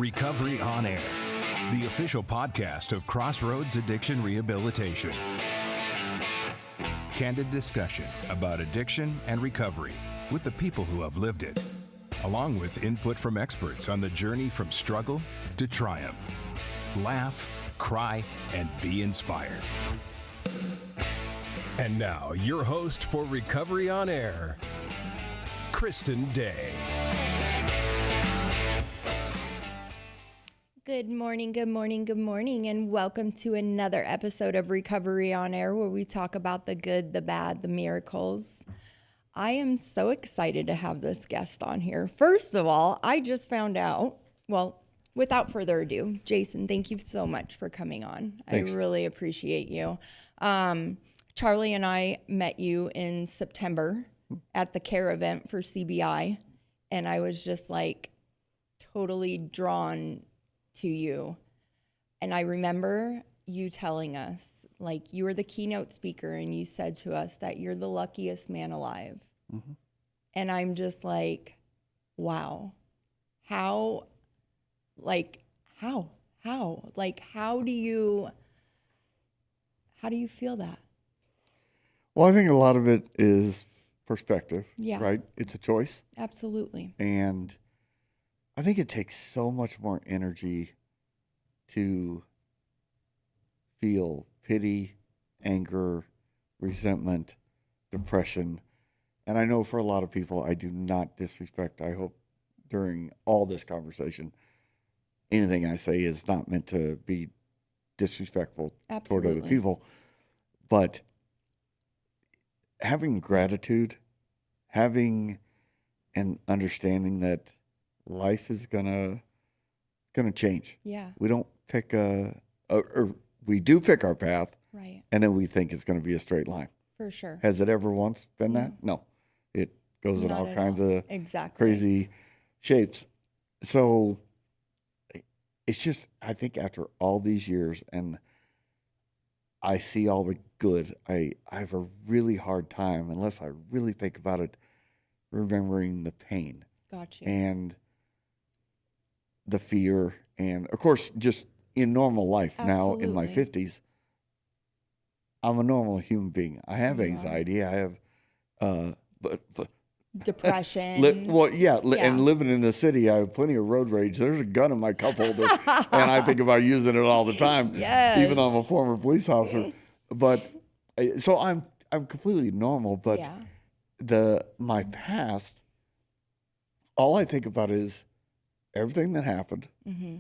Recovery on Air, the official podcast of Crossroads Addiction Rehabilitation. Candid discussion about addiction and recovery with the people who have lived it, along with input from experts on the journey from struggle to triumph. Laugh, cry, and be inspired. And now, your host for Recovery on Air, Christin Day. Good morning, and welcome to another episode of Recovery on Air, where we talk about the good, the bad, the miracles. I am so excited to have this guest on here. First of all, I just found out, well, without further ado, Jason, thank you so much for coming on. Thanks. I really appreciate you. Charlie and I met you in September at the CARE event for CBI, and I was just like totally drawn to you. And I remember you telling us, like, you were the keynote speaker and you said to us that you're the luckiest man alive. Mm-hmm. And I'm just like, wow, how do you feel that? Well, I think a lot of it is perspective, Yeah. right? It's a choice. Absolutely. And I think it takes so much more energy to feel pity, anger, resentment, depression. And I know for a lot of people, I do not disrespect. I hope during all this conversation, anything I say is not meant to be disrespectful toward other people. But having gratitude, having an understanding that life is gonna change. Yeah. We don't pick or we do pick our path, Right. and then we think it's going to be a straight line. For sure. Has it ever once been that? No. It goes in Not all at kinds all. of Exactly. crazy shapes. So it's just, I think after all these years, and I see all the good, I have a really hard time, unless I really think about it, remembering the pain. Got you. And the fear, and of course, just in normal life now in my Absolutely. 50s, I'm a normal human being. I have You are. anxiety. I have, Depression. and living in the city, I have plenty of road rage. There's a gun in my cup holder, and I think about using it all the time. Yes. Even though I'm a former police officer. But so I'm completely normal. But Yeah. my past, all I think about is everything that happened. Mm-hmm.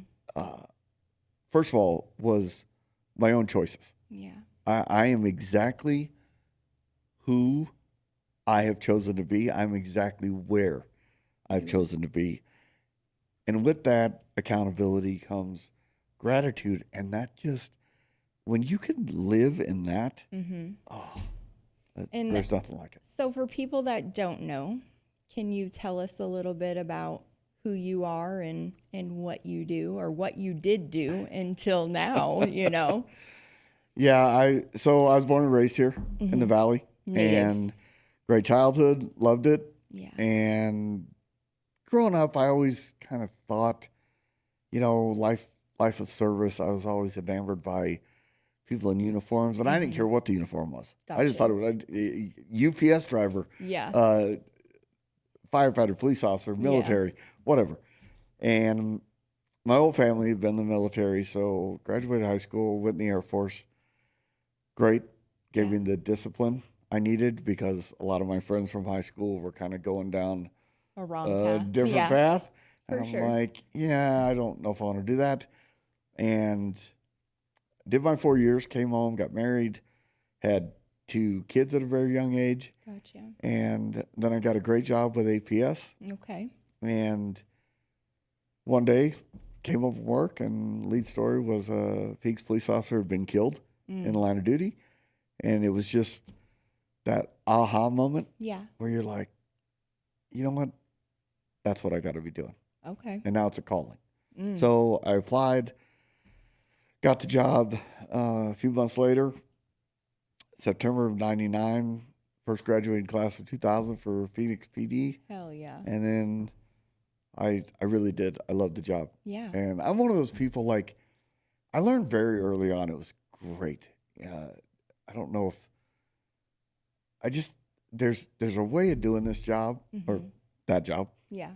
First of all, was my own choices. Yeah. I am exactly who I have chosen to be. I'm exactly where I've chosen to be. And with that accountability comes gratitude. And that just, when you can live in that, Mm-hmm. there's nothing like it. So for people that don't know, can you tell us a little bit about who you are and what you do, or what you did do until now, Yeah, I was born and raised here in the Valley. Native. And great childhood, loved it. Yeah. And growing up, I always kind of thought, life of service. I was always enamored by people in uniforms, and I didn't care what the uniform was. I just thought it was a UPS driver, Yeah. firefighter, police officer, military, whatever. And my whole family had been in the military, so graduated high school, went in the Air Force. Great. Gave me the discipline I needed, because a lot of my friends from high school were kind of going down A wrong path. different path. For And I'm sure. like, I don't know if I want to do that. And did my 4 years, came home, got married, had 2 kids at a very young age. Gotcha. And then I got a great job with APS. Okay. And one day came home from work, and lead story was a Phoenix police officer had been killed in the line of duty. And it was just that aha moment Yeah. where you're like, you know what? That's what I got to be doing. Okay. And now it's a calling. So I applied, got the job a few months later, September of 99, first graduating class of 2000 for Phoenix PD. Hell yeah. And then I really did. I loved the job. Yeah. And I'm one of those people, like, I learned very early on. It was great. I don't know if I just, there's a way of doing this job or that job, Yeah.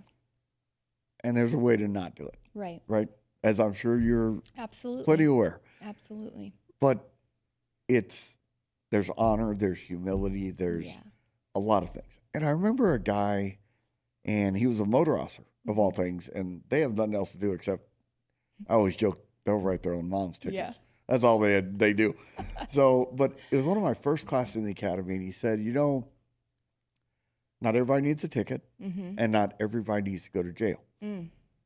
and there's a way to not do it. Right. Right. As I'm sure you're Absolutely. plenty aware. Absolutely. But there's honor, there's humility, there's a lot of things. And I remember a guy, and he was a motor officer of all things, and they have nothing else to do except, I always joke, they'll write their own mom's tickets. Yeah. That's all they do. So, but it was one of my first classes in the academy, and he said, not everybody needs a ticket, and not everybody needs to go to jail.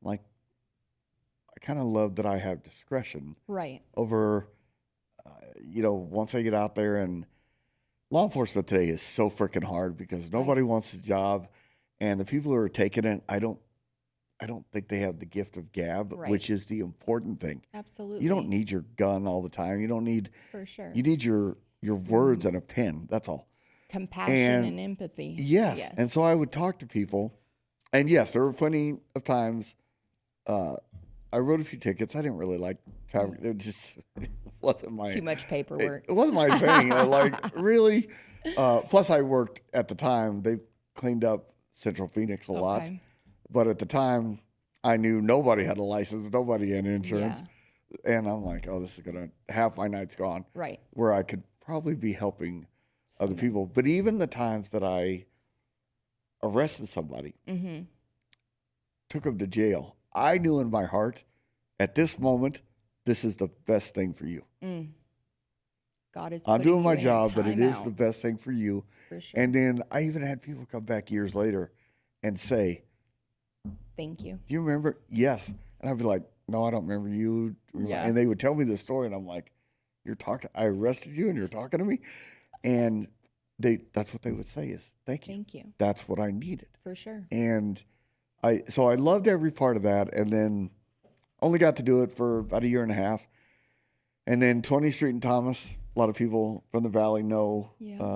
Like, I kind of love that I have discretion over, once I get out there. And law enforcement today is so freaking hard because nobody wants the job, and the people who are taking it, I don't think they have the gift of gab, which is the important thing. Absolutely. You don't need your gun all the time. You don't need, for sure. You need your words and a pen. That's all. Compassion and empathy. Yes. And so I would talk to people, and yes, there were plenty of times. I wrote a few tickets. I didn't really like traffic. It wasn't my too much paperwork. It wasn't my thing. Really. Plus, I worked at the time. They cleaned up Central Phoenix a lot. But at the time, I knew nobody had a license, nobody had insurance. And I'm like, oh, this is half my night's gone. Right. Where I could probably be helping other people. But even the times that I arrested somebody, took them to jail, I knew in my heart, at this moment, this is the best thing for you. God is I'm doing my job, but it is out. the best thing for you. For sure. And then I even had people come back years later and say, thank you. Do you remember? Yes. And I'd be like, no, I don't remember you. Yeah. And they would tell me the story, and I'm like, I arrested you and you're talking to me? And that's what they would say is, thank you. Thank you. That's what I needed. For sure. And so I loved every part of that, and then only got to do it for about a year and a half. And then 20th Street and Thomas, a lot of people from the Valley know,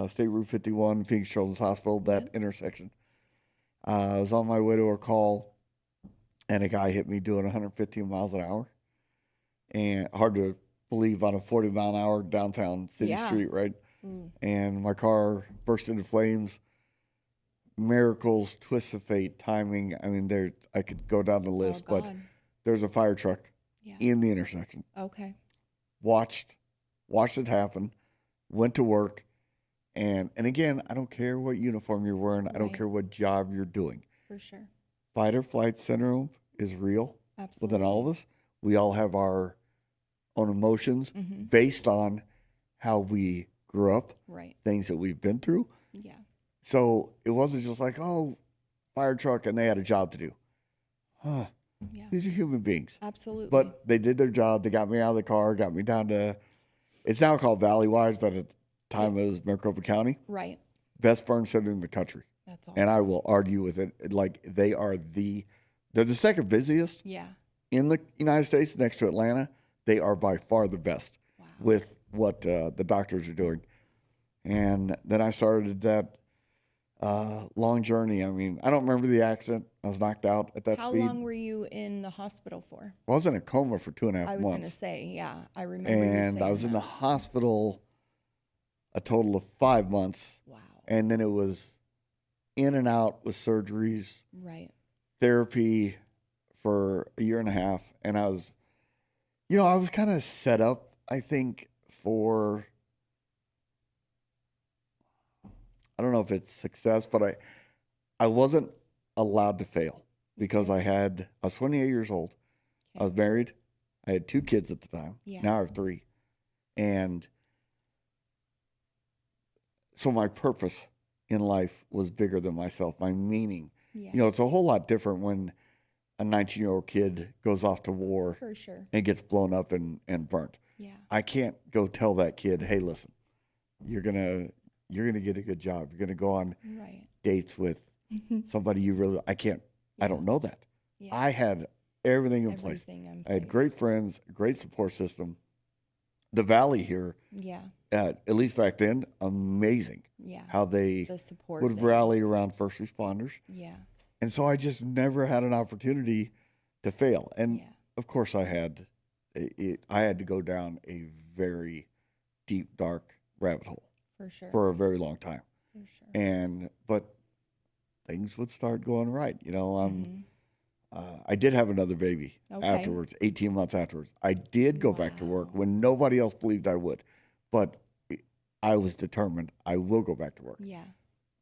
State Route 51, Phoenix Children's Hospital, that intersection. I was on my way to a call, and a guy hit me doing 115 miles an hour. And hard to believe on a 40-mile-an-hour downtown city street, right? And my car burst into flames. Miracles, twists of fate, timing. I mean, I could go down the list, but there's a fire truck in the intersection. Okay. Watched it happen, went to work, and again, I don't care what uniform you're wearing. I don't care what job you're doing. For sure. Fight or flight syndrome is real. Absolutely. Within all of us. We all have our own emotions based on how we grew up, things that we've been through. Yeah. So it wasn't just like, oh, fire truck, and they had a job to do. Huh. Yeah. These are human beings. Absolutely. But they did their job. They got me out of the car, got me down to, it's now called Valley Wise, but at the time it was Maricopa County. Right. Best burn center in the country. That's awesome. And I will argue with it. Like, they're the second busiest in the United States next to Atlanta. They are by far the best with what the doctors are doing. And then I started that long journey. I mean, I don't remember the accident. I was knocked out at that speed. How long were you in the hospital for? I was in a coma for 2.5 months. I was going to say, I remember you saying I was in the hospital a total of 5 months. Wow. And then it was in and out with surgeries, therapy for a year and a half. And I was kind of set up, I think, for, I don't know if it's success, but I wasn't allowed to fail because I was 28 years old. Okay. I was married. I had 2 kids at the time. Yeah. Now I have 3. And so my purpose in life was bigger than myself, my meaning. Yeah. It's a whole lot different when a 19-year-old kid goes off to war and gets blown up and burnt. Yeah. I can't go tell that kid, hey, listen, you're gonna get a good job. You're gonna go on dates with somebody you really. I can't. I don't know that. Yeah. I had everything in place. I had great friends, great support system. The Valley here, at least back then, amazing. Yeah. How they would rally around first responders. Yeah. And so I just never had an opportunity to fail. And Yeah. of course I had to go down a very deep, dark rabbit hole For sure. for a very long time. For sure. But things would start going right. Mm-hmm. I did have another baby Okay. afterwards, 18 months afterwards. I did go back to work Wow. when nobody else believed I would. But I was determined I will go back to work. Yeah.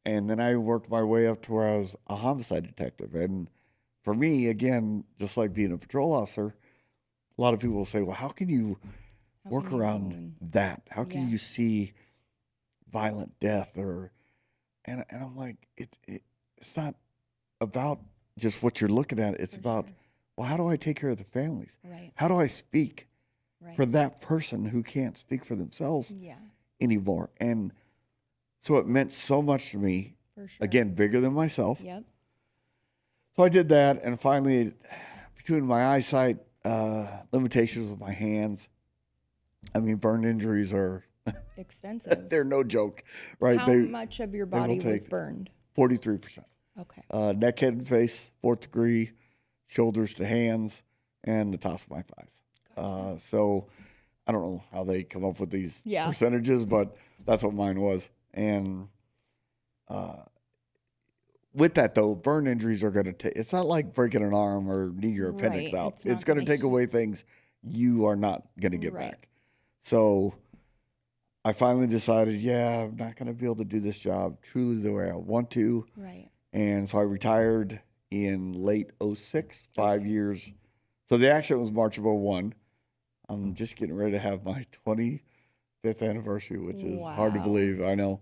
And then I worked my way up to where I was a homicide detective. And for me, again, just like being a patrol officer, a lot of people will say, well, how can you work can you around go and- that? How can Yeah. you see violent death? And I'm like, it's not about just what you're looking at. It's For about, sure. well, how do I take care of the families? Right. How do I speak Right. for that person who can't speak for themselves Yeah. anymore? And so it meant so much to me, For sure. again, bigger than myself. Yep. So I did that, and finally, between my eyesight limitations with my hands, I mean, burn injuries are, Extensive. they're no joke, right? How much of your body will was take- burned? 43%. Okay. Neck, head, and face, 4th degree, shoulders to hands, and the tops of my thighs. So I don't know how they come up with these Yeah. percentages, but that's what mine was. And with that, though, burn injuries are going to take, it's not like breaking an arm or needing your appendix Right. out. It's not It's going to gonna take away things you are not going to get Right. back. So I finally decided, yeah, I'm not going to be able to do this job truly the way I want to. Right. And so I retired in late 06, 5 years. So the accident was March of 01. I'm just getting ready to have my 25th anniversary, which is hard to Wow. believe, I know.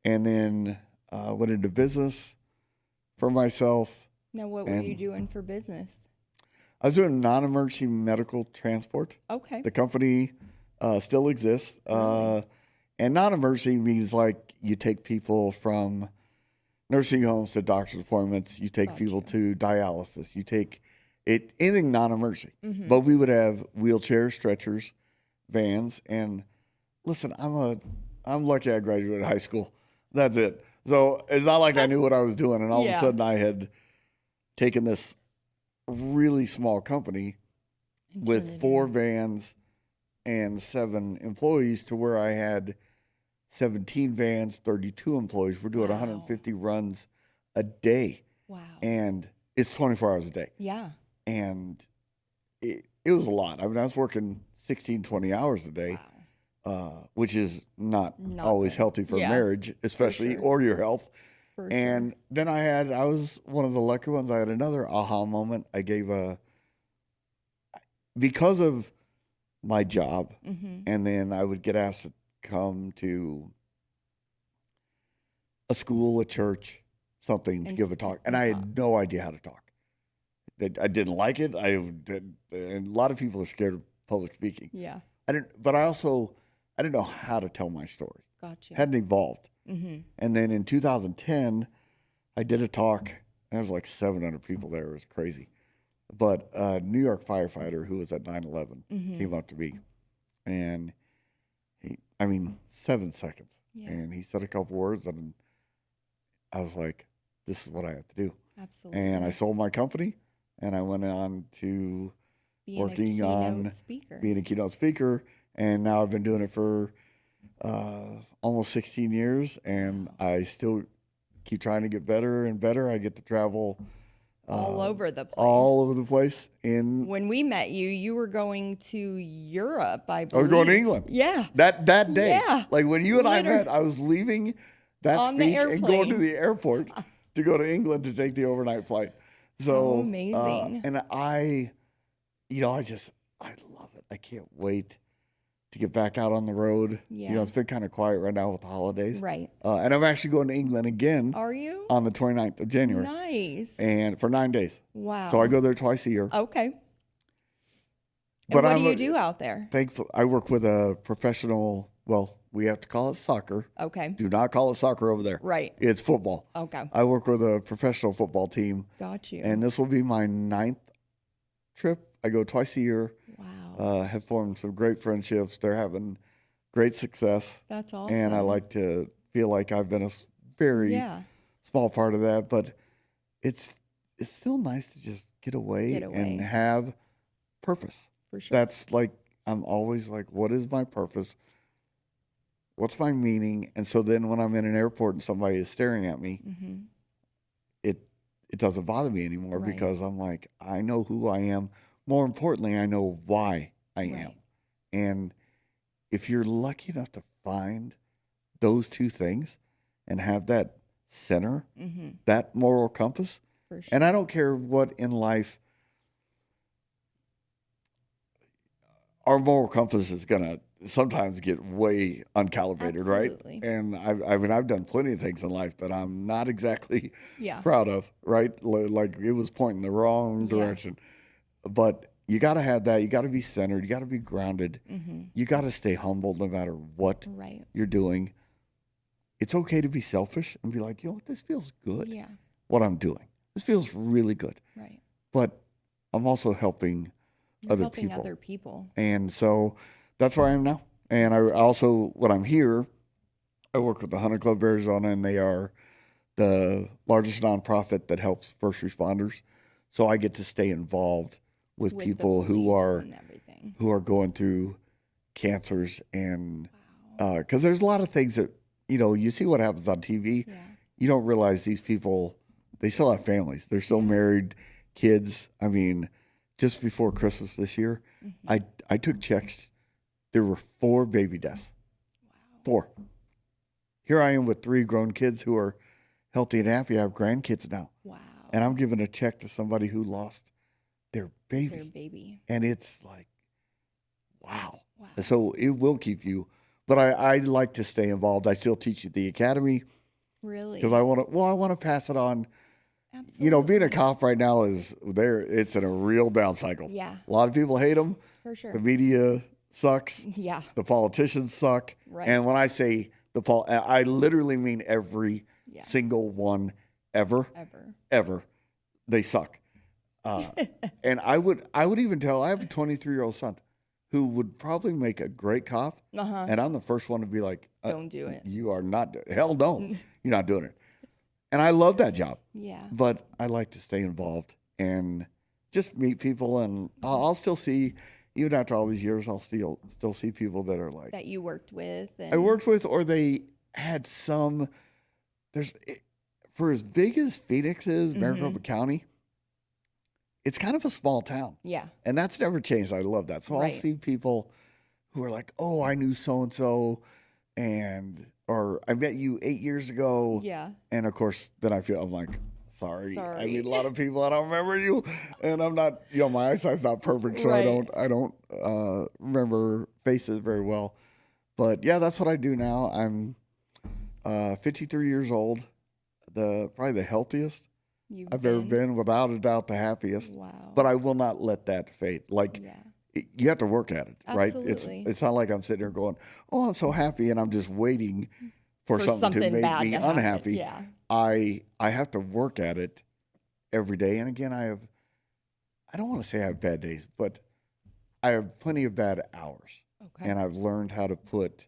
And then went into business for myself. Now, what were you And- doing for business? I was doing non-emergency medical transport. Okay. The company still exists. And non-emergency means like you take people from nursing homes to doctor's appointments. You take people Gotcha. to dialysis. You take anything non-emergency. Mm-hmm. But we would have wheelchairs, stretchers, vans. And listen, I'm lucky I graduated high school. That's it. So it's not like I knew what I was doing. And all of Yeah. a sudden I had taken this really small company And with turn it 4 in. vans and 7 employees to where I had 17 vans, 32 employees. We're doing Wow. 150 runs a day, Wow. and it's 24 hours a day. Yeah. And it was a lot. I mean, I was working 16, 20 hours a day, Wow. which is not Not always good. healthy for Yeah, marriage, especially, sure. or your health. For sure. And then I was one of the lucky ones. I had another aha moment. I gave because of my job, Mm-hmm. and then I would get asked to come to a school, a church, something to And give a talk. And I talk. had no idea how to talk. I didn't like it. And a lot of people are scared of public speaking. Yeah. But I didn't know how to tell my story. Gotcha. Hadn't evolved. Mm-hmm. And then in 2010, I did a talk. And there was like 700 people there. It was crazy. But a New York firefighter who was at 9/11 Mm-hmm. came up to me, and 7 seconds. Yeah. And he said a couple words, and I was like, this is what I have to do. Absolutely. And I sold my company, and I went on to Being working a on keynote speaker. being a keynote speaker, and now I've been doing it for almost 16 years, and I still keep trying to get better and better. I get to travel all over the place. all over the place. When we met you, you were going to Europe, I I believe. was going to England. Yeah. That day. Yeah. Like when you and I Literally. met, I was leaving that On the speech and going to airplane. the airport to go to England to take the overnight flight. So How amazing. And I love it. I can't wait to get back out on the road. Yeah. It's been kind of quiet right now with the holidays. Right. And I'm actually going to England again Are you? on the 29th of January. Nice. And for 9 days. Wow. So I go there twice a year. Okay. But And what I'm do you do out there? Thankful. I work with a professional, well, we have to call it soccer. Okay. Do not call it soccer over there. Right. It's football. Okay. I work with a professional football team, Got you. and this will be my 9th trip. I go twice a year. Wow. Have formed some great friendships. They're having great success, That's awesome. and I like to feel like I've been a very Yeah. small part of that, but it's still nice to just get away, and have purpose. For sure. That's like, I'm always like, what is my purpose? What's my meaning? And so then when I'm in an airport and somebody is staring at me, it doesn't bother me anymore, Right. because I'm like, I know who I am. More importantly, I know why I am. Right. And if you're lucky enough to find those two things and have that center, that moral compass, For sure. and I don't care what in life, our moral compass is going to sometimes get way uncalibrated, Absolutely. right? And I mean, I've done plenty of things in life that I'm not exactly Yeah. proud of, right? Like it was pointing the wrong direction. But you got to have that. You got to be centered. You got to be grounded. You got to stay humble no matter what Right. you're doing. It's okay to be selfish and be like, you know what, this feels good, Yeah. what I'm doing. This feels really good. Right. But I'm also helping You're other helping people. other people. And so that's where I am now. And I also, when I'm here, I work with the Hunter Club of Arizona, and they are the largest nonprofit that helps first responders. So I get to stay involved with With people the who police are and everything. going through cancers, and because there's a lot of things that, you know, you see what happens on TV. Yeah. You don't realize these people, they still have families. They're still married, kids. I mean, just before Christmas this year, I took checks. There were 4 baby deaths. Wow. 4. Here I am with 3 grown kids who are healthy and happy. I have grandkids now. Wow. And I'm giving a check to somebody who lost their baby. Their baby. And it's like, wow. Wow. So it will keep you. But I like to stay involved. I still teach at the academy Really? because I want to pass it on. Absolutely. You know, being a cop right now it's in a real down cycle. Yeah. A lot of people hate them. For sure. The media sucks. Yeah. The politicians suck. Right. And when I say I literally mean every single one ever. They suck. And I would even tell, I have a 23-year-old son who would probably make a great cop. And I'm the first one to be like, Don't do it. You are not, hell no, you're not doing it. And I love that job. Yeah. But I like to stay involved and just meet people. And I'll still see, even after all these years, I'll still see people that are like, That you worked with. And I worked with, or they had for as big as Phoenix is, Maricopa County, it's kind of a small town. Yeah. And that's never changed. I love that. So I'll see people who are like, oh, I knew so-and-so, or I met you 8 years ago. Yeah. And of course, then I'm like, sorry. Sorry. I meet a lot of people, I don't remember you. And I'm not, my eyesight's not perfect, so Right. I don't remember faces very well. But yeah, that's what I do now. I'm 53 years old, probably the healthiest I've ever been, without a doubt the happiest. Wow. But I will not let that fade. Like, you have to work at it, right? Absolutely. It's not like I'm sitting there going, oh, I'm so happy, and I'm just waiting for something to make bad me to happen. unhappy. Yeah. I have to work at it every day. And again, I don't want to say I have bad days, but I have plenty of bad hours. Okay. And I've learned how to put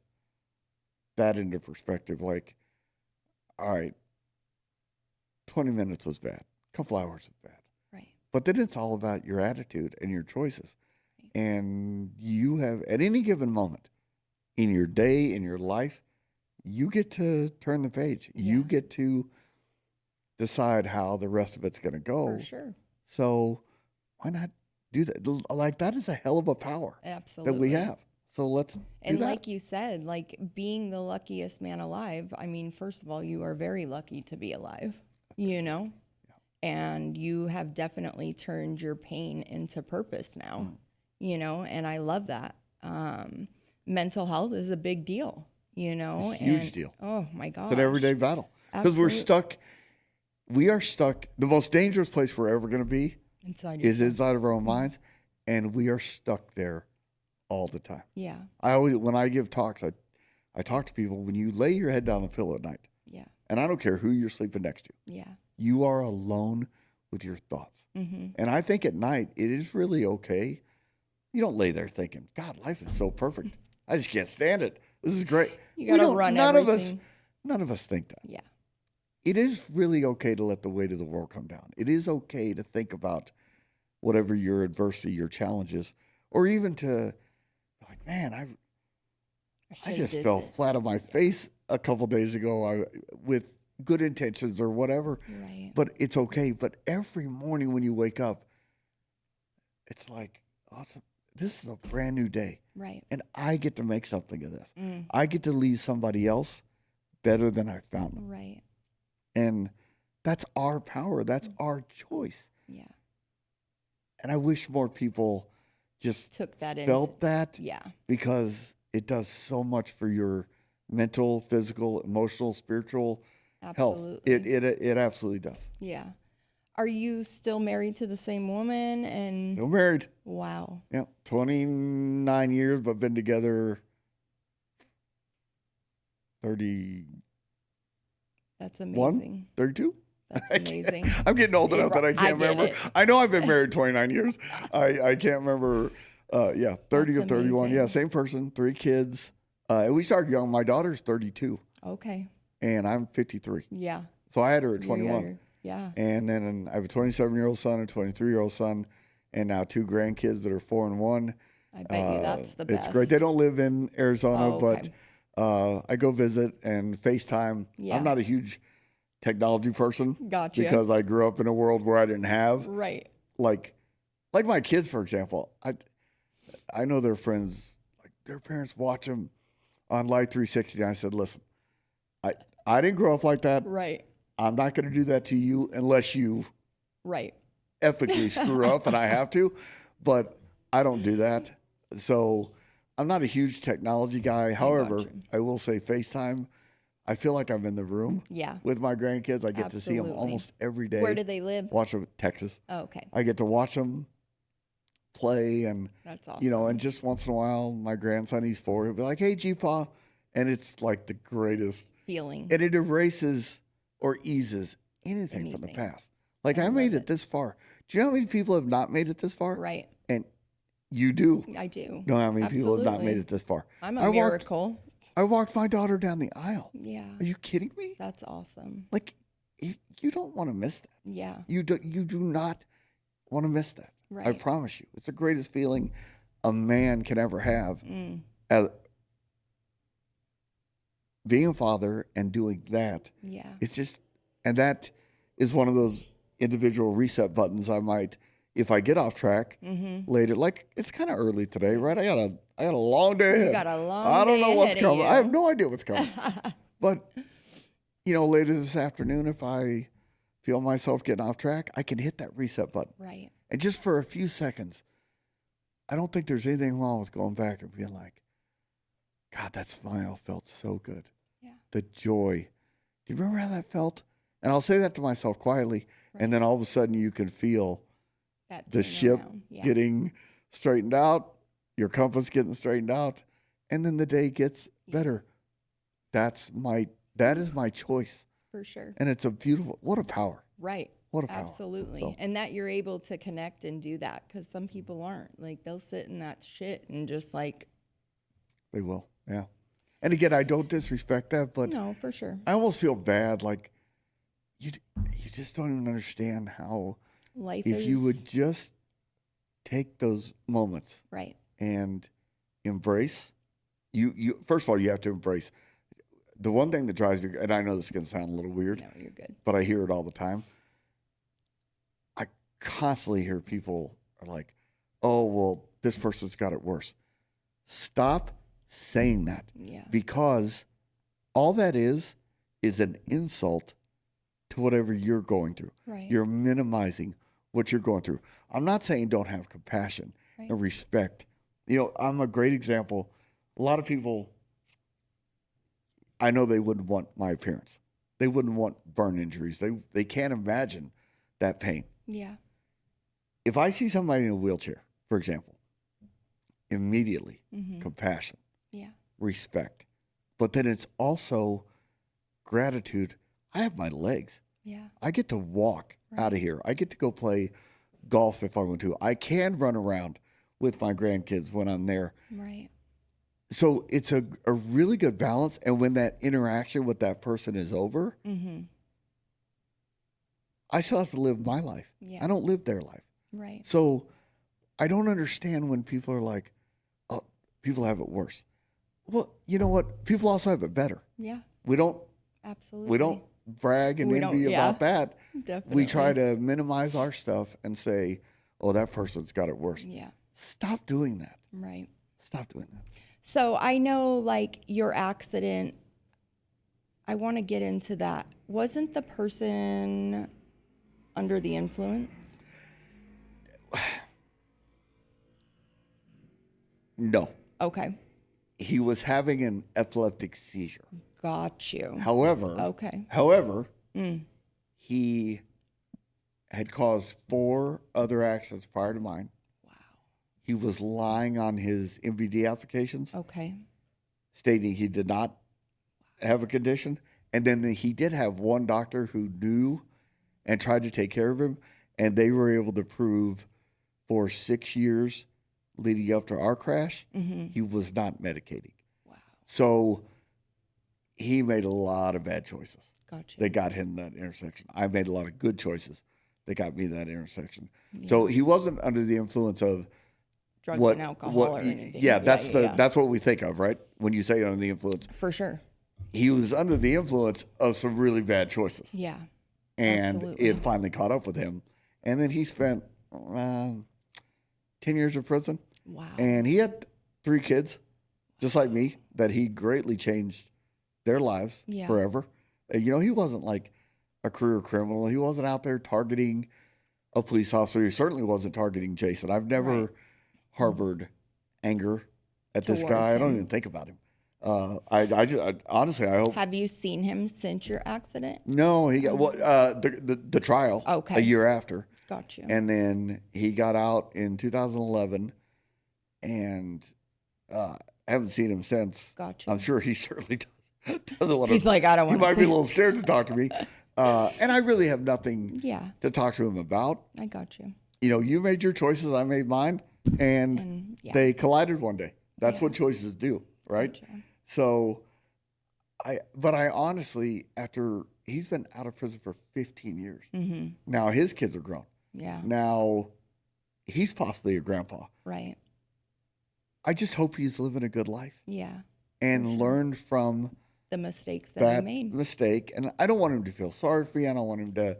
that into perspective. Like, all right, 20 minutes was bad. A couple hours was bad. Right. But then it's all about your attitude and your choices. And you have, at any given moment in your day, in your life, you get to turn the page. Yeah. You get to decide how the rest of it's going to go. For sure. So why not do that? Like, that is a hell of a power Absolutely. that we have. So let's And do that. like you said, like being the luckiest man alive, I mean, first of all, you are very lucky to be alive, and you have definitely turned your pain into purpose now, and I love that. Mental health is a big deal, It's a huge deal. Oh my gosh. It's an everyday battle. Because we are stuck. The most dangerous place we're ever going to be is inside of our own minds, and we are stuck there all the time. Yeah. When I give talks, I talk to people, when you lay your head down on the pillow at night, and I don't care who you're sleeping next to, you are alone with your thoughts. And I think at night, it is really okay. You don't lay there thinking, God, life is so perfect. I just can't stand it. This is great. You got to run none everything. None of us think that. Yeah. it is really okay to let the weight of the world come down. It is okay to think about whatever your adversity, your challenges, or even to like, man, I just fell flat on my face a couple days ago with good intentions or whatever. Right. But it's okay. But every morning when you wake up, it's like, this is a brand new day. Right. And I get to make something of this. Mm. I get to leave somebody else better than I found them. Right. And that's our power. That's our choice. Yeah. And I wish more people just Took that felt that. Yeah. Because it does so much for your mental, physical, emotional, spiritual health. It absolutely does. Yeah. Are you still married to the same woman? And Still married. wow. Yeah, 29 years, but been together 30. That's amazing. 32? That's amazing. I'm getting old enough that I can't remember. It. I know I've been married 29 years. I can't remember. 30 That's or 31. amazing. Yeah, same person, 3 kids. And we started young. My daughter's 32. Okay. And I'm 53. Yeah. So I had her at 21. Yeah. And then I have a 27-year-old son, a 23-year-old son, and now 2 grandkids that are 4 and 1. I bet you that's the best. It's great. They don't live in Arizona, okay. but I go visit and FaceTime. Yeah. I'm not a huge technology person. Gotcha. Because I grew up in a world where I didn't have. Right. Like my kids, for example. I know their friends, like their parents watch them on Live 360. And I said, listen, I didn't grow up like that. Right. I'm not going to do that to you unless you right. ethically screw up and I have to. But I don't do that. So I'm not a huge technology guy. However, I will say FaceTime, I feel like I'm in the room with my grandkids. I get to see them almost every day. Where do they live? Watch them in Texas. Oh, okay. I get to watch them play and, that's awesome. And just once in a while, my grandson, he's 4, he'll be like, hey, G-Pa. And it's like the greatest feeling. And it erases or eases anything from the past. Like I made it this far. Do you know how many people have not made it this far? Right. And you do. I do. Know how many people have not made it this far? I'm a miracle. I walked my daughter down the aisle. Yeah. Are you kidding me? That's awesome. Like you don't want to miss that. Yeah. You do not want to miss that. Right. I promise you. It's the greatest feeling a man can ever have as being a father and doing that. Yeah. It's just, and that is one of those individual reset buttons I might, if I get off track later, like it's kind of early today, right? I got a long day ahead. You got a long day I don't know what's coming. you. I have no idea what's coming. But, later this afternoon, if I feel myself getting off track, I can hit that reset button. Right. And just for a few seconds, I don't think there's anything wrong with going back and being like, God, that smile felt so good. Yeah. The joy. Do you remember how that felt? And I'll say that to myself quietly. Right. And then all of a sudden you can feel that the ship getting straightened out, your compass getting straightened out, and then the day gets better. That is my choice. For sure. And it's what a power. Right. What a power. Absolutely. So. And that you're able to connect and do that because some people aren't. Like they'll sit in that shit and just like. They will. Yeah. And again, I don't disrespect that, but. No, for sure. I almost feel bad. Like you just don't even understand how. Life if you would just take those moments. Right. And embrace. You first of all, you have to embrace. The one thing that drives me, and I know this is going to sound a little weird. No, you're good. But I hear it all the time. I constantly hear people are like, oh, well, this person's got it worse. Stop saying that. Yeah. Because all that is an insult to whatever you're going through. Right. You're minimizing what you're going through. I'm not saying don't have compassion and respect. I'm a great example. A lot of people, I know they wouldn't want my appearance. They wouldn't want burn injuries. They can't imagine that pain. Yeah. If I see somebody in a wheelchair, for example, immediately compassion, respect. But then it's also gratitude. I have my legs. Yeah. I get to walk out of here. I get to go play golf if I want to. I can run around with my grandkids when I'm there. Right. So it's a really good balance. And when that interaction with that person is over, I still have to live my life. Yeah. I don't live their life. Right. So I don't understand when people are like, oh, people have it worse. Well, you know what? People also have it better. Yeah. We don't Absolutely. brag and We don't- envy yeah. about that. Definitely. We try to minimize our stuff and say, oh, that person's got it worse. Yeah. Stop doing that. Right. Stop doing that. So I know, like, your accident, I want to get into that. Wasn't the person under the influence? No. Okay. He was having an epileptic seizure. Got you. However, Okay. He had caused 4 other accidents prior to mine. Wow. He was lying on his MVD applications, Okay. stating he did not have a condition. And then he did have one doctor who knew and tried to take care of him, and they were able to prove for 6 years leading up to our crash, he was not medicating. Wow. So he made a lot of bad choices. Gotcha. They got him in that intersection. I made a lot of good choices that got me in that intersection. So he wasn't under the influence of Drugs and alcohol or anything. Yeah, that's what we think of, right? When you say under the influence. For sure. He was under the influence of some really bad choices. Yeah. And Absolutely. it finally caught up with him. And then he spent 10 years in prison. Wow. And he had 3 kids, just like me, that he greatly changed their lives Yeah. forever. You know, he wasn't like a career criminal. He wasn't out there targeting a police officer. He certainly wasn't targeting Jason. I've never harbored anger at this Towards guy. I don't him. even think about him. Honestly, I hope. Have you seen him since your accident? No, he got the trial Okay. a year after. Got you. And then he got out in 2011, and haven't seen him since. Got you. I'm sure he certainly doesn't want to. He's like, I don't want He to might be a little scared to talk to me. And I really have nothing Yeah. to talk to him about. I got you. You know, you made your choices, I made mine, and yeah. they collided one day. That's Yeah. what choices do, right? Gotcha. So, but I honestly, after he's been out of prison for 15 years, now his kids are grown. Yeah. Now he's possibly a grandpa. Right. I just hope he's living a good life Yeah. and learned from The mistakes that I that made. mistake. And I don't want him to feel sorry for me. I don't want him to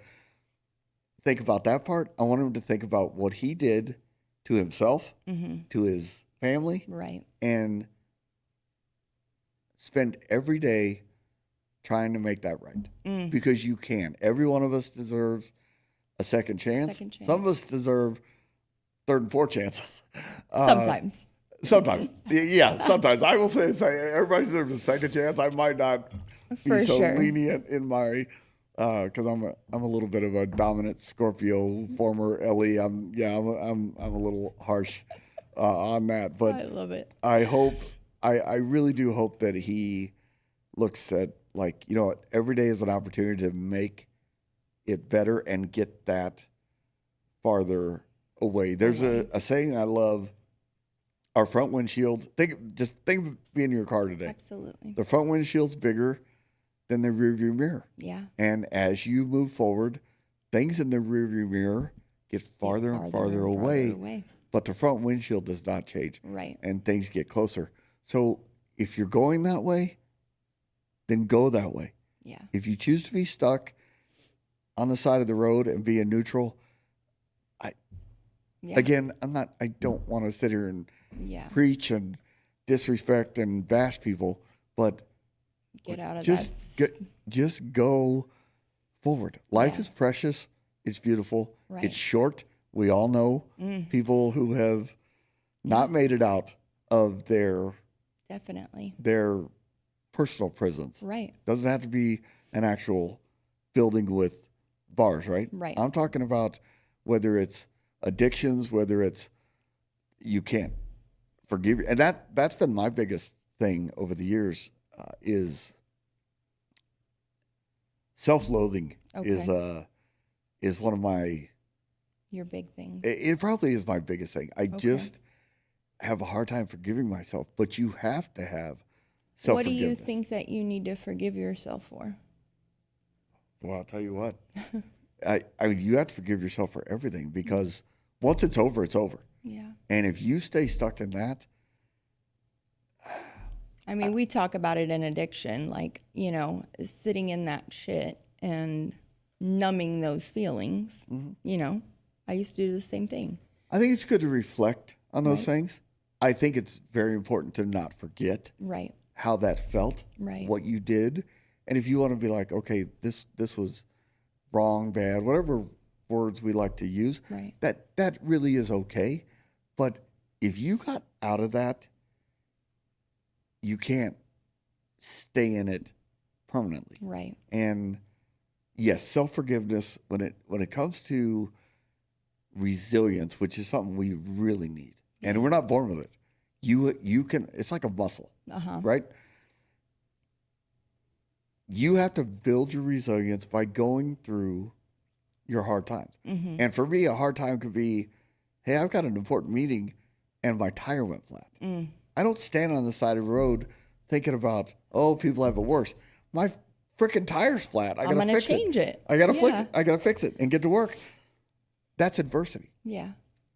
think about that part. I want him to think about what he did to himself, to his family, Right. and spend every day trying to make that right. Because you can. Every one of us deserves a second chance. Some of us deserve 3rd and 4th chances. Sometimes. Sometimes. Yeah, sometimes. I will say everybody deserves a second chance. I might not be For so sure. lenient in my because I'm a little bit of a dominant Scorpio, former LE. I'm a little harsh on that, but I love it. I hope I really do hope that he looks at, like, you know what, every day is an opportunity to make it better and get that farther away. There's a saying I love. Our front windshield. Think of being in your car today. Absolutely. The front windshield's bigger than the rearview mirror. Yeah. And as you move forward, things in the rearview mirror get farther and farther away. But the front windshield does not change. Right. And things get closer. So if you're going that way, then go that way. Yeah. If you choose to be stuck on the side of the road and be in neutral, again, I don't want to sit here and preach and disrespect and bash people, but get out of just go forward. Life is precious. It's beautiful. Right. It's short. We all know people who have not made it out of their personal prisons. Right. Doesn't have to be an actual building with bars, right? Right. I'm talking about whether it's addictions, whether it's you can't forgive, and that's been my biggest thing over the years is self-loathing. Is one of my your big thing. It probably is my biggest thing. I just have a hard time forgiving myself, but you have to have self-forgiveness. What do you think that you need to forgive yourself for? Well, I'll tell you what. I mean, you have to forgive yourself for everything, because once it's over, it's over. Yeah. And if you stay stuck in that, I mean, we talk about it in addiction, like, you know, sitting in that shit and numbing those feelings. You know, I used to do the same thing. I think it's good to reflect on those things. I think it's very important to not forget Right. how that felt, Right. what you did. And if you want to be like, okay, this was wrong, bad, whatever words we like to use, Right. that really is okay. But if you got out of that, you can't stay in it permanently. Right. And yes, self-forgiveness, when it comes to resilience, which is something we really need, and we're not born with it. You can, it's like a muscle, right? You have to build your resilience by going through your hard times. And for me, a hard time could be, hey, I've got an important meeting and my tire went flat. I don't stand on the side of the road thinking about, oh, people have it worse. My freaking tire's flat. I I'm gotta going to fix change it. I gotta fix it. I gotta fix it and get to work. That's adversity. Yeah.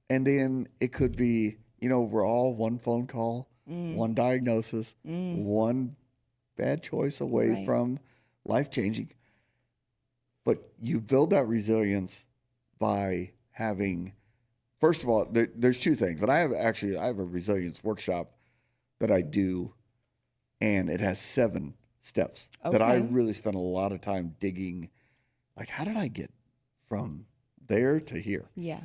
And then it could be, you know, we're all one phone call, one diagnosis, one bad choice away from life changing. But you build that resilience by having, first of all, there's two things. And I have a resilience workshop that I do, and it has 7 steps that I really spend a lot of time digging. Like, how did I get from there to here? Yeah.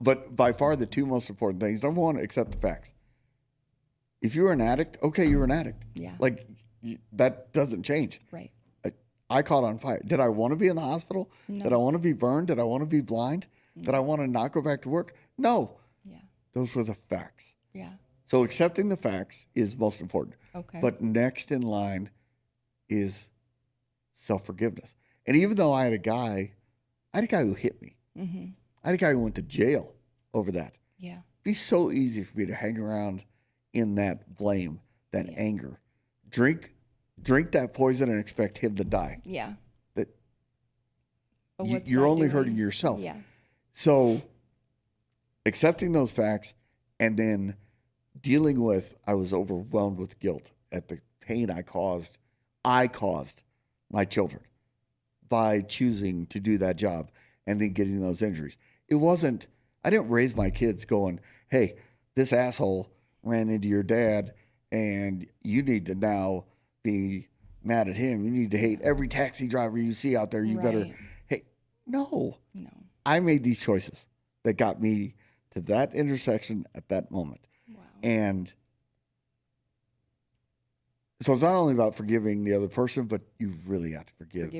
But by far the 2 most important things, number one, accept the facts. If you're an addict, okay, you're an addict. Yeah. Like, that doesn't change. Right. I caught on fire. Did I want to be in the hospital? No. Did I want to be burned? Did I want to be blind? Did I want to not go back to work? No. Yeah. Those were the facts. Yeah. So accepting the facts is most important. Okay. But next in line is self-forgiveness. And even though I had a guy who hit me. I had a guy who went to jail over that. Yeah. It'd be so easy for me to hang around in that blame, that anger. Drink that poison and expect him to die. Yeah. That But you're that only doing? hurting yourself. Yeah. So accepting those facts and then dealing with, I was overwhelmed with guilt at the pain I caused my children by choosing to do that job and then getting those injuries. I didn't raise my kids going, hey, this asshole ran into your dad and you need to now be mad at him. You need to hate every taxi driver you see out there. You better, hey, no. I made these choices that got me to that intersection at that moment. Wow. And so it's not only about forgiving the other person, but you really have to forgive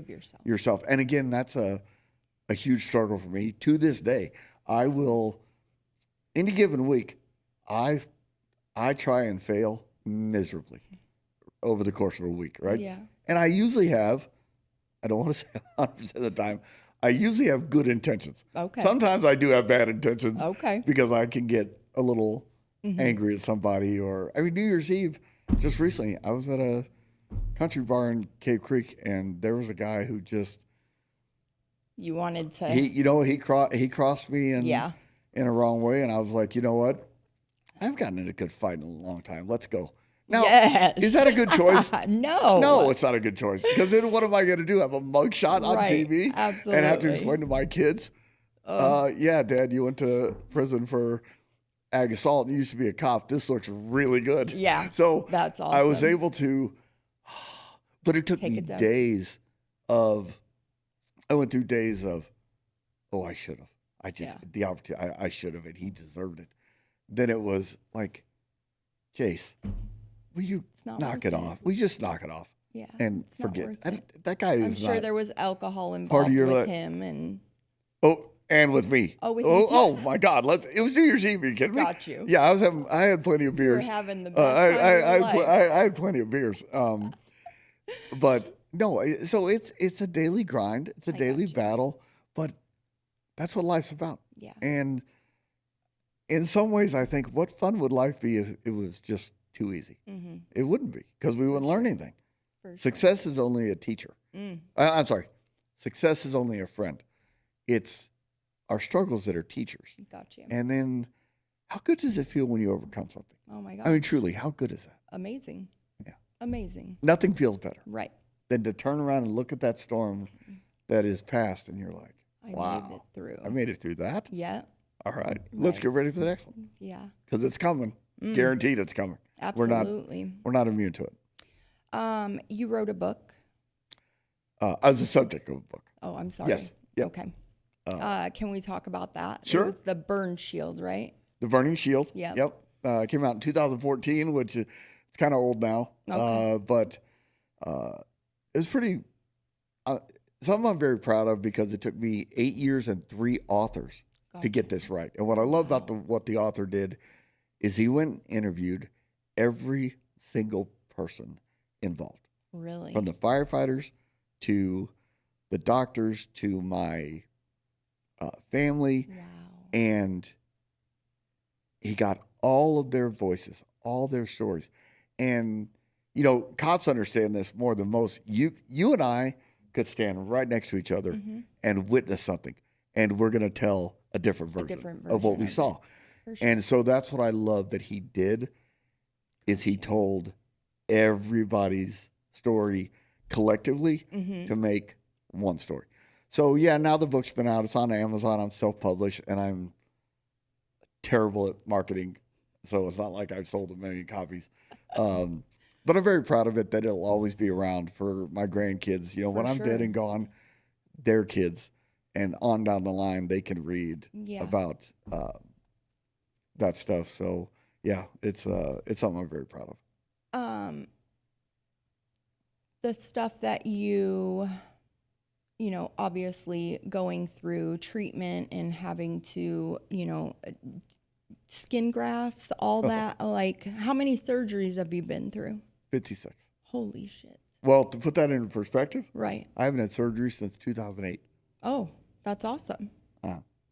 yourself. And again, that's a huge struggle for me. To this day, I will, any given week, I try and fail miserably over the course of a week, right? Yeah. And I usually have, I don't want to say 100% of the time, I usually have good intentions. Okay. Sometimes I do have bad intentions. Okay. Because I can get a little angry at somebody. Or, I mean, New Year's Eve, just recently, I was at a country bar in Cave Creek, and there was a guy who just, You wanted to. he crossed me in a wrong way, and I was like, you know what? I haven't gotten in a good fight in a long time. Let's go. Now, is that a good choice? No. No, it's not a good choice. Because then what am I going to do? Have a mugshot on TV? Absolutely. And have to explain to my kids? Yeah, Dad, you went to prison for ag assault and you used to be a cop. This looks really good. Yeah. So that's awesome. I was able to, but it took me days of, I went through days of, oh, I should have. The opportunity, I should have, and he deserved it. Then it was like, Jace, will you knock it off? Will you just knock it off? Yeah. And forget. That guy is I'm sure not there was alcohol involved part of your with life. him. And and with me. Oh, with you. Oh my God! It was New Year's Eve. Are you kidding me? Got you. Yeah, I had plenty of beers. You were having the best time of your life. I had plenty of beers. But no, so it's a daily grind. It's a daily battle. But that's what life's about. Yeah. And in some ways, I think, what fun would life be if it was just too easy? Mm-hmm. It wouldn't be, because we wouldn't learn anything. Success is only a teacher. I'm sorry. Success is only a friend. It's our struggles that are teachers. Gotcha. And then how good does it feel when you overcome something? Oh my God. I mean, truly, how good is that? Amazing. Yeah. Amazing. Nothing feels better Right. than to turn around and look at that storm that is past and you're like, wow, I made it through. I made it through that. Yeah. All right. Let's get ready for the next one. Yeah. Because it's coming. Guaranteed it's coming. Absolutely. We're not immune to it. You wrote a book. As a subject of a book. Oh, I'm sorry. Yes. Yep. Okay. Can we talk about that? Sure. It's the Burn Shield, right? The Burning Shield. Yep. Yep. Came out in 2014, which is it's kind of old now. Okay. But it's pretty something I'm very proud of because it took me 8 years and 3 authors to get this right. And what I love about what the author did is he went and interviewed every single person involved. Really? From the firefighters to the doctors to my family. Wow. And he got all of their voices, all their stories. And, you know, cops understand this more than most. You and I could stand right next to each other and witness something. And we're going to tell a different version of what we saw. For sure. And so that's what I love that he did is he told everybody's story collectively to make one story. So yeah, now the book's been out. It's on Amazon. I'm self-published, and I'm terrible at marketing, so it's not like I've sold 1 million copies. But I'm very proud of it that it'll always be around for my grandkids. You know, when I'm dead and gone, their kids, and on down the line, they can read about that stuff. So yeah, it's something I'm very proud of. The stuff that you know, obviously going through treatment and having to, you know, skin grafts, all that, like how many surgeries have you been through? 56. Holy shit. Well, to put that into perspective, Right. I haven't had surgery since 2008. Oh, that's awesome.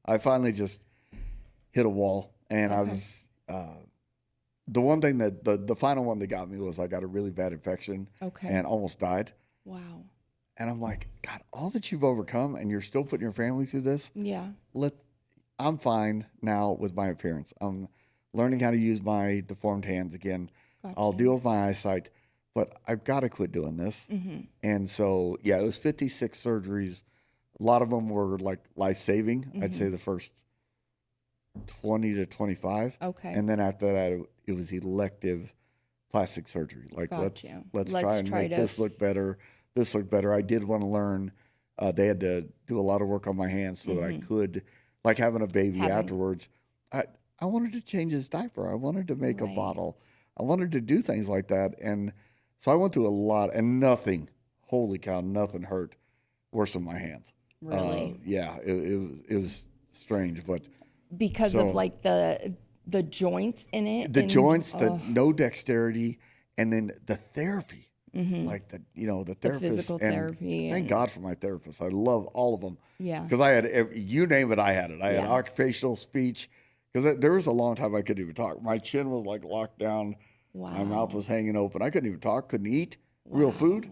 I finally just hit a wall, and I was the one thing that the final one that got me was I got a really bad infection and almost died. Wow. And I'm like, God, all that you've overcome, and you're still putting your family through this. Yeah. I'm fine now with my appearance. I'm learning how to use my deformed hands again. Gotcha. I'll deal with my eyesight, but I've got to quit doing this. And so, yeah, it was 56 surgeries. A lot of them were like life-saving. I'd say the first 20 to 25. Okay. And then after that, it was elective plastic surgery. Like, let's try and make this look better. This look better. I did want to learn. They had to do a lot of work on my hands so that I could, like having a baby afterwards. I wanted to change his diaper. I wanted to make a bottle. I wanted to do things like that. And so I went through a lot, and nothing, holy cow, nothing hurt worse than my hands. Really? Yeah, it was strange, but because of like the joints in it. The joints, the no dexterity, and then the therapy. Like the therapist, the physical therapy. Thank God for my therapist. I love all of them. Yeah, because I had you name it, I had it. I had occupational speech because there was a long time I couldn't even talk. My chin was like locked down. Wow. My mouth was hanging open. I couldn't even talk. Couldn't eat real food,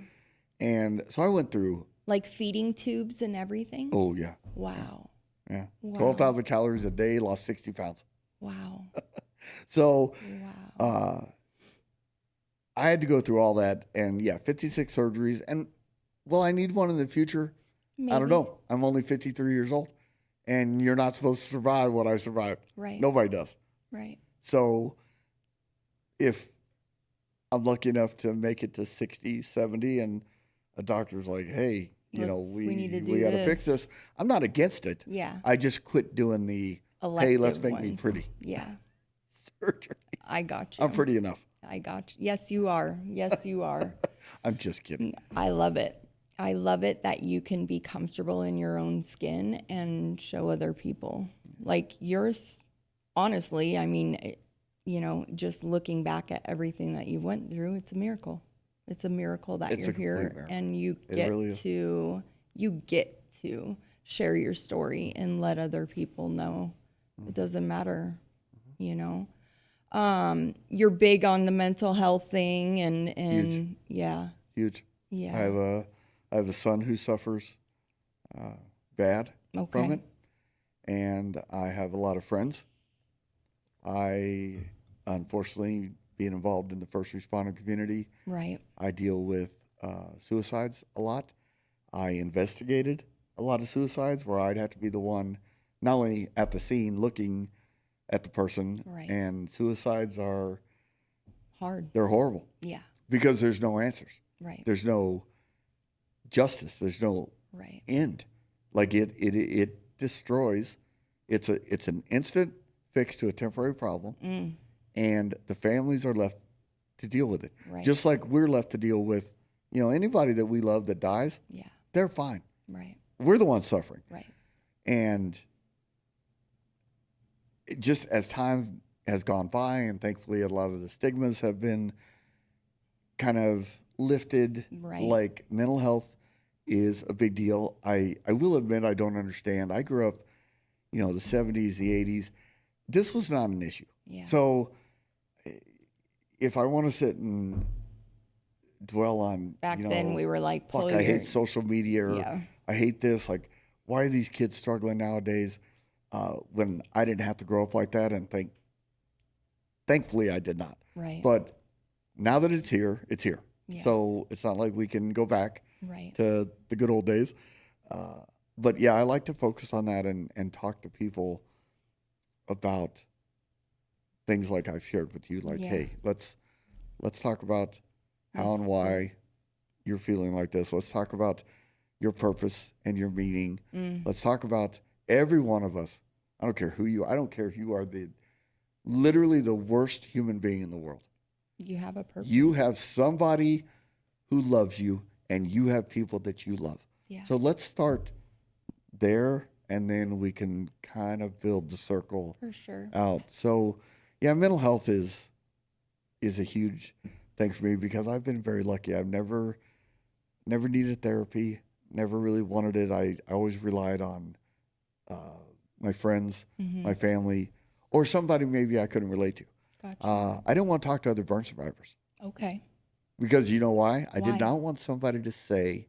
and so I went through like feeding tubes and everything. Oh yeah. Wow. Yeah. Wow. 12,000 calories a day. Lost 60 pounds. Wow. So. Wow. I had to go through all that, and 56 surgeries. And will I need one in the future? Maybe. I don't know. I'm only 53 years old, and you're not supposed to survive what I survived. Right. Nobody does. Right. So if I'm lucky enough to make it to 60, 70, and a doctor's like, hey, we got to fix this. I'm not against it. Yeah. I just quit doing the, elective hey, let's make ones. me pretty. Yeah. Surgery. I got you. I'm pretty enough. I got you. Yes, you are. Yes, you are. I'm just kidding. I love it. I love it that you can be comfortable in your own skin and show other people. Like yours, honestly, I mean, just looking back at everything that you went through, it's a miracle. It's a miracle that you're here and you get to share your story and let other people know. It doesn't matter, You're big on the mental health thing and Huge. yeah. Huge. Yeah. I have a son who suffers bad from Okay. it. And I have a lot of friends. I, unfortunately, being involved in the first responder community, Right. I deal with suicides a lot. I investigated a lot of suicides where I'd have to be the one not only at the scene looking at the person, Right. and suicides are, Hard. they're horrible Yeah. because there's no answers. Right. There's no justice. There's no Right. end. Like it destroys. It's an instant fix to a temporary problem, and the families are left to deal with it. Right. Just like we're left to deal with, anybody that we love that dies, Yeah. they're fine. Right. We're the ones suffering. Right. And just as time has gone by, and thankfully a lot of the stigmas have been kind of lifted, Right. like mental health is a big deal. I will admit I don't understand. I grew up, the 70s, the 80s. This was not an issue. Yeah. So if I want to sit and dwell on, Back then we were like, fuck, pull I your, hate social media, or Yeah. I hate this. Like, why are these kids struggling nowadays? When I didn't have to grow up like that, and thankfully I did not. Right. But now that it's here, it's here. Yeah. So it's not like we can go back Right. to the good old days. But yeah, I like to focus on that and talk to people about things like I've shared with you. Like, Yeah. hey, let's talk about how and Yes. why you're feeling like this. Let's talk about your purpose and your meaning. Let's talk about every one of us. I don't care who you are. I don't care if you are literally the worst human being in the world. You have a purpose. You have somebody who loves you, and you have people that you love. Yeah. So let's start there, and then we can kind of build the circle For sure. out. So, yeah, mental health is a huge thing for me because I've been very lucky. I've never needed therapy, never really wanted it. I always relied on my friends, my family, or somebody maybe I couldn't relate to. Gotcha. I didn't want to talk to other burn survivors Okay. because you know why? I Why? did not want somebody to say,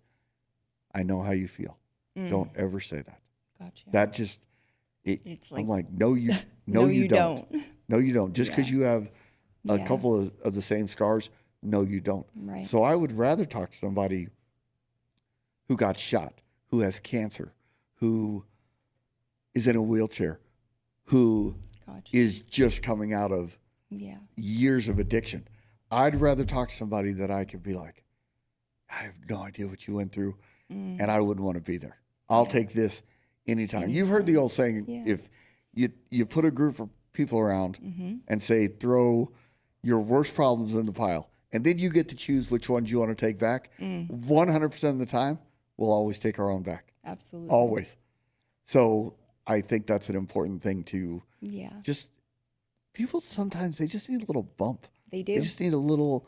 I know how you feel. Don't ever say that. Gotcha. That just, It's I'm like, like, no, you no, you don't. don't. No, you don't. Just because Yeah. you have a Yeah. couple of the same scars, no, you don't. Right. So I would rather talk to somebody who got shot, who has cancer, who is in a wheelchair, who Gotcha. is just coming out of Yeah. years of addiction. I'd rather talk to somebody that I could be like, I have no idea what you went through, and I wouldn't want to be there. I'll take this anytime. You've heard the old saying, Yeah. if you put a group of people around and say, throw your worst problems in the pile, and then you get to choose which ones you want to take back, 100% of the time, we'll always take our own back. Absolutely. Always. So I think that's an important thing to Yeah. just, people sometimes, they just need a little bump. They do. They just need a little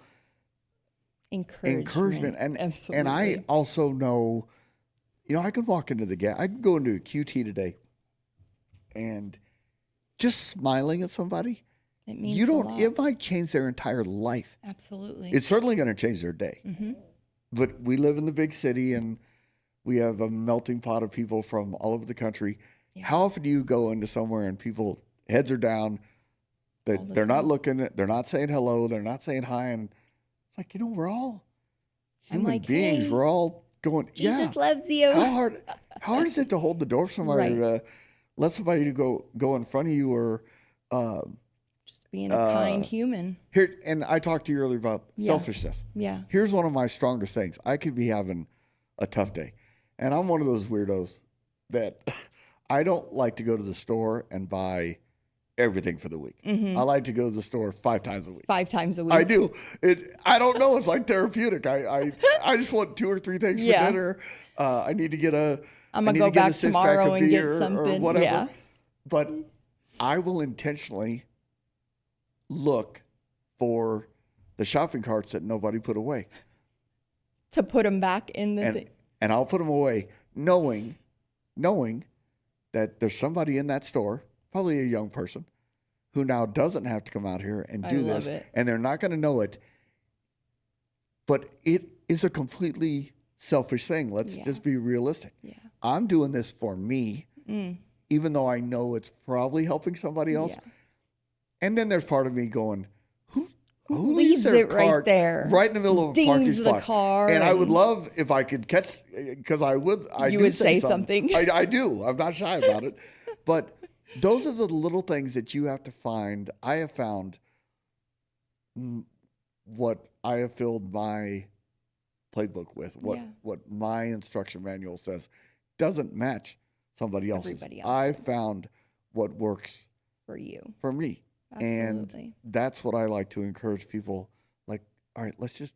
encouragement. And Absolutely. I also know, I could walk into I could go into a QT today and just smiling at somebody, It means you a don't, lot. it might change their entire life. Absolutely. It's certainly going to change their day. But we live in the big city and we have a melting pot of people from all over the country. How often do you go into somewhere and people heads are down, All the they're not time. looking, they're not saying hello, they're not saying hi, and it's like, we're all I'm human like, beings. hey, We're all going, Jesus yeah. loves you. How hard is it to hold the door for somebody, Right. to let somebody to go in front of you, or Just being a kind human. here? And I talked to you earlier about Yeah. selfishness. Yeah. Here's one of my strongest things. I could be having a tough day, and I'm one of those weirdos that I don't like to go to the store and buy everything for the week. I like to go to the store 5 times a week. 5 times a week. I do. I don't know. It's like therapeutic. I just want 2 or 3 things for Yeah. dinner. I need to get I'm gonna go back tomorrow and get something. or whatever. Yeah. But I will intentionally look for the shopping carts that nobody put away, To put them back in the thing. and I'll put them away, knowing that there's somebody in that store, probably a young person, who now doesn't have to come out here and I do love this, it. and they're not going to know it. But it is a completely selfish thing. Let's Yeah. just be realistic. Yeah. I'm doing this for me, even though I know it's probably helping somebody else. Yeah. And then there's part of me going, who leaves their it right car there? right in the middle of a parking Dings the spot? car And I would and- love if I could catch, because I You do would say something. I do. I'm not shy about it. But those are the little things that you have to find. I have found what I have filled my playbook with, what my instruction manual says, doesn't match somebody else's. Everybody I else's. found what works For you. for me. Absolutely. And that's what I like to encourage people. Like, all right, let's just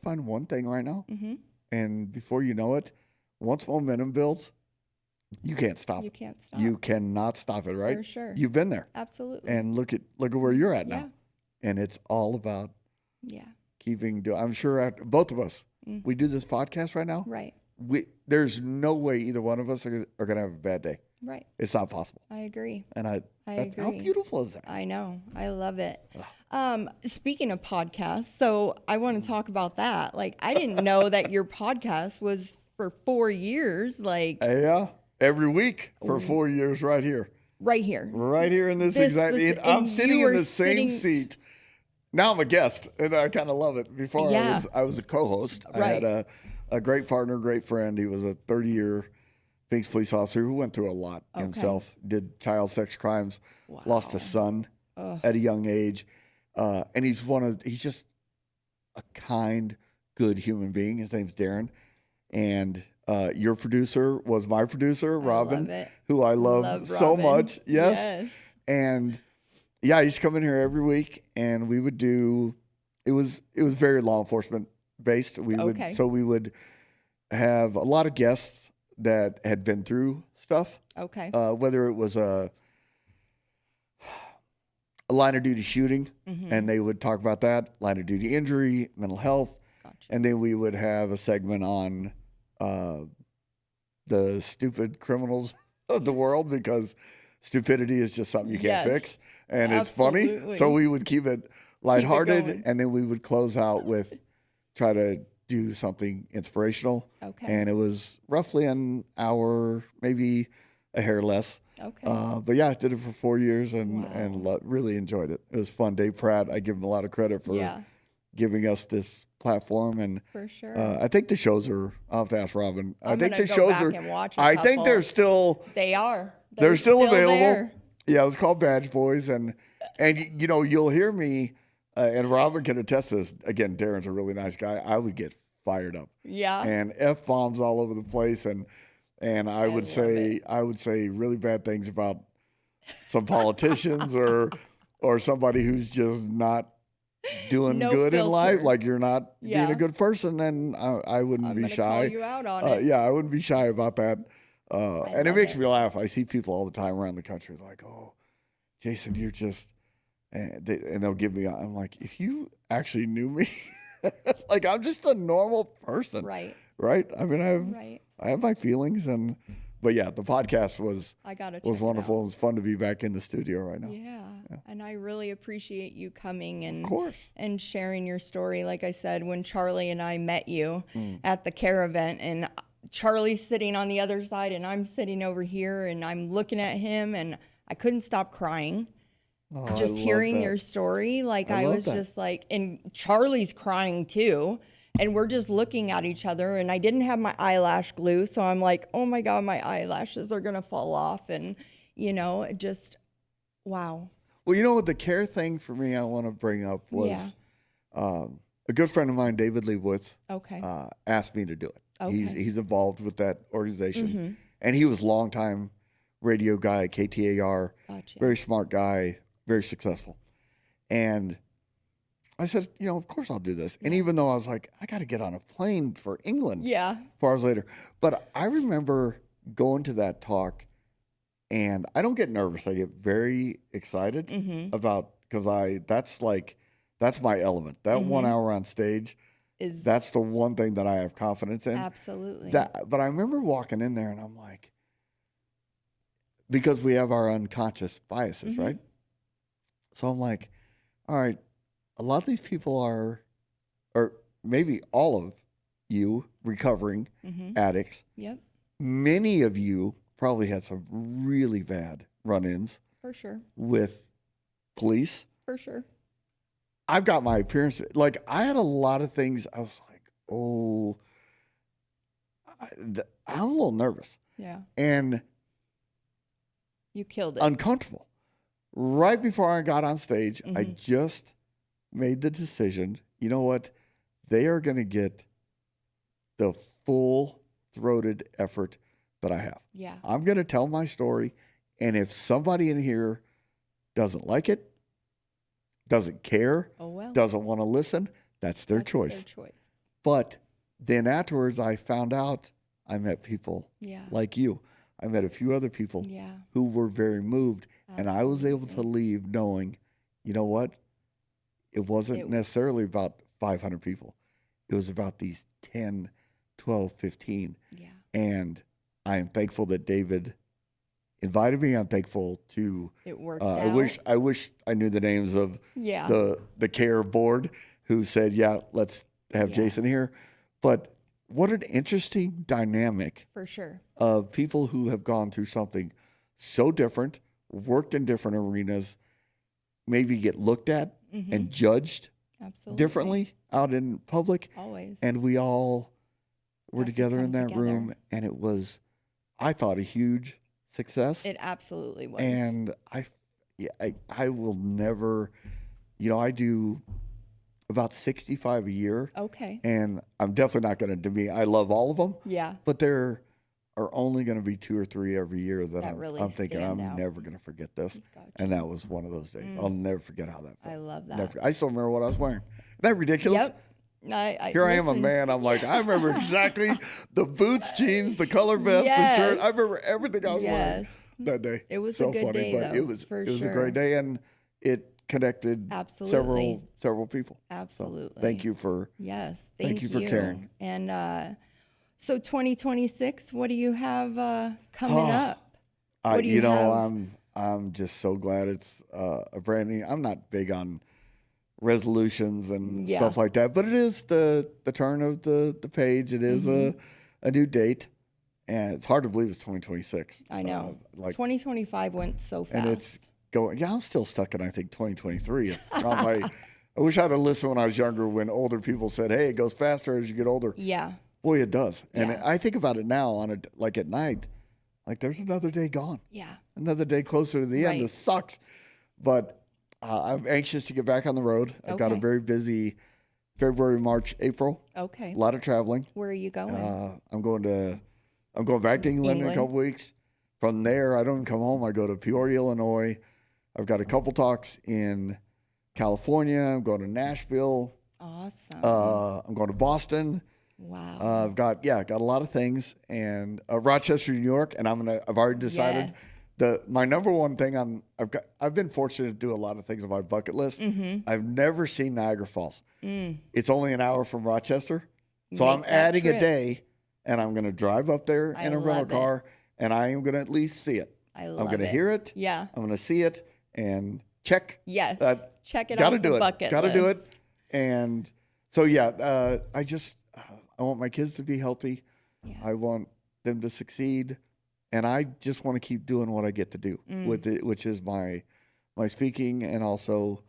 find one thing right now. Mm-hmm. And before you know it, once momentum builds, you can't stop You it. can't stop. You cannot stop it, right? For sure. You've been there. Absolutely. And look at where you're at Yeah. now. And it's all about Yeah. I'm sure after, both of us, we do this podcast right now. Right. There's no way either one of us are going to have a bad day. Right. It's not possible. I agree. And I how agree. beautiful is that? I know. I love it. Speaking of podcasts, so I want to talk about that. Like, I didn't know that your podcast was for 4 years, like Yeah. Every week for 4 years right here. right here. Right here in this This exact. was- I'm and sitting you in were the same sitting- seat. Now I'm a guest, and I kind of love it. Before Yeah. I was a co-host. I Right. had a great partner, great friend. He was a 30-year Phoenix police officer who went through a lot himself. Did child sex crimes, lost a son at a young age, and he's just a kind, good human being. His name's Darren, and your producer was my producer, Robin, love it. who I love so Robin. much. Yes. And yeah, I used to come in here every week, and we would do. It was very law enforcement based. We would have a lot of guests that had been through stuff. Okay. Whether it was a line of duty shooting, and they would talk about that, line of duty injury, mental health, and then we would have a segment on the stupid criminals of the world, because stupidity is just something you can't fix, and it's funny. Absolutely. So we would keep it lighthearted, going. and then we would close out with try to do something inspirational. Okay. And it was roughly an hour, maybe a hair less. Okay. But yeah, I did it for 4 years and really enjoyed it. It was fun. Dave Pratt, I give him a lot of credit for giving us this platform. And For sure. I think the shows are, I'll have to ask Robin. I I'm think gonna the go shows back are, and watch a I think couple. they're still, They are. they're still available. there. Yeah, it was called Badge Boys. And you know, you'll hear me, and Robin can attest to this. Again, Darren's a really nice guy. I would get fired up. Yeah. And F-bombs all over the place. And I would say really bad things about some politicians or somebody who's just not doing No good in filter. life. Like you're not being Yeah. a good person. And I wouldn't I'm be gonna shy. call you out on it. Yeah, I wouldn't be shy about that. And it love makes it. me laugh. I see people all the time around the country like, oh, Jason, you're just, and they'll give me, I'm like, if you actually knew me, like I'm just a normal person. Right. Right. I mean, Right. I have my feelings, but yeah, the podcast was I gotta check wonderful. It It was fun to be back in the studio right now. out. Yeah. And I really appreciate you coming and Of course. and sharing your story. Like I said, when Charlie and I met you at the care event, and Charlie's sitting on the other side and I'm sitting over here, and I'm looking at him, and I couldn't stop crying. Oh, Just I hearing love your that. story, like I I love was that. just like, and Charlie's crying too, and we're just looking at each other, and I didn't have my eyelash glue, so I'm like, oh my God, my eyelashes are gonna fall off, and you know, it just, wow. Well, you know what the care thing for me I want to bring up was a good friend of mine, David Leibowitz, Okay. asked me to do it. Okay. He's involved with that organization, and he was a longtime radio guy, KTAR, Gotcha. very smart guy, very successful. And I said, you know, of course I'll do this. And even though I was like, I got to get on a plane for England Yeah. 4 hours later. But I remember going to that talk, and I don't get nervous. I get very excited about, because that's my element. That 1 hour on stage, Is that's the one thing that I have confidence in. absolutely. But I remember walking in there and I'm like, because we have our unconscious biases, right? So I'm like, all right, a lot of these people are, or maybe all of you recovering addicts, Yep. many of you probably had some really bad run-ins For sure. with police. For sure. I've got my appearance. Like, I had a lot of things. I was like, oh, I'm a little nervous Yeah. and You killed it. uncomfortable. Right before I got on stage, I Mm-hmm. just made the decision, you know what? They are going to get the full-throated effort that I have. Yeah. I'm going to tell my story, and if somebody in here doesn't like it, doesn't care, Oh, well. doesn't want to listen, that's their That's choice. Their choice. But then afterwards, I found out I met people Yeah. like you. I met a few other people Yeah. who were very moved, and I was able to Absolutely. leave knowing, you know what? It wasn't necessarily about 500 people. It was about these 10, 12, 15. Yeah. And I am thankful that David invited me. I'm thankful to. It worked I out. wish I knew the names of Yeah. the care board who said, yeah, let's have Yeah. Jason here. But what an interesting dynamic For sure. of people who have gone through something so different, worked in different arenas, maybe get looked at Mm-hmm. and judged Absolutely. differently out in public. Always. And we all were Got to together come in that together. room, and it was, I thought, a huge success. It absolutely was. And I will never, I do about 65 a year, Okay. and I'm definitely not going to demean. I love all of them, Yeah. but there are only going to be 2 or 3 every year that That really I'm thinking stand I'm out. never going to forget this. Gotcha. And that was one of those days. I'll never forget how that felt. I love that. Never, I still remember what I was wearing. Isn't that ridiculous? Yep. Here I am, a listen, man. I'm like, I remember exactly the boots, jeans, the color vest, the shirt. I Yes. remember everything I was wearing Yes. that day. It was so a good funny, day, but though, it was for a sure. great day, and it connected Absolutely. several people. Absolutely. So thank you for Yes. Thank you for caring. And so 2026, what do you have coming up? What do you you know, have? I'm just so glad it's a brand new. I'm not big on resolutions and Yeah. stuff like that, but it is the turn of the page. It is Mm-hmm. a new date, and it's hard to believe it's 2026. I know. Like, 2025 went so fast. and it's going. Yeah, I'm still stuck in, I think, 2023. It's not my. I wish I'd have listened when I was younger, when older people said, "Hey, it goes faster as you get older." Yeah. Boy, it does. And Yeah. I think about it now like at night, like there's another day gone. Yeah. Another day closer to the end. Right. This sucks. But I'm anxious to get back on the road. I've got a Okay. very busy February, March, April. Okay. A lot of traveling. Where are you going? I'm going back to England in a England. couple weeks. From there, I don't even come home. I go to Peoria, Illinois. I've got a couple talks in California. I'm going to Nashville. Awesome. I'm going to Boston. Wow. I've got a lot of things, and Rochester, New York, and I've already decided Yes. my number one thing I've been fortunate to do a lot of things on my bucket list. Mm-hmm. I've never seen Niagara Falls. It's only an hour from Rochester, so Make I'm that adding a trip. day, and I'm going to drive up there I in a rental love it. car, and I am going to at least see it. I I'm love going to it. hear it. Yeah. I'm going to see it and check. Yes. Check it Gotta off do the it. bucket Gotta do it. list. And so I want my kids to be healthy. Yeah. I want them to succeed, and I just want to keep doing what I get to do with it, which is my speaking, and also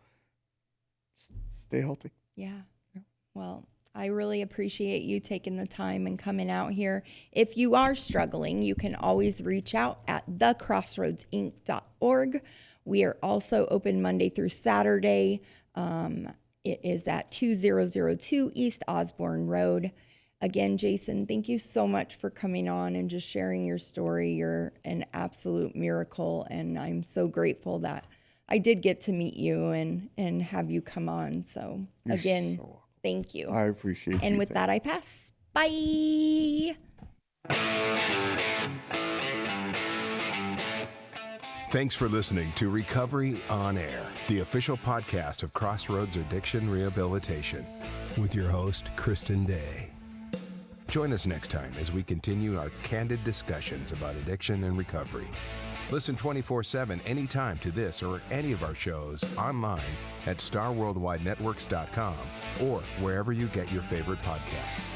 stay healthy. Yeah. Well, I really appreciate you taking the time and coming out here. If you are struggling, you can always reach out at thecrossroadsinc.org. We are also open Monday through Saturday. It is at 2002 East Osborne Road. Again, Jason, thank you so much for coming on and just sharing your story. You're an absolute miracle, and I'm so grateful that I did get to meet you and have you come on. So again, thank you. I appreciate And you. with that, I pass. Bye. Thanks for listening to Recovery on Air, the official podcast of Crossroads Addiction Rehabilitation, with your host, Christin Day. Join us next time as we continue our candid discussions about addiction and recovery. Listen 24/7 anytime to this or any of our shows online at starworldwidenetworks.com or wherever you get your favorite podcasts.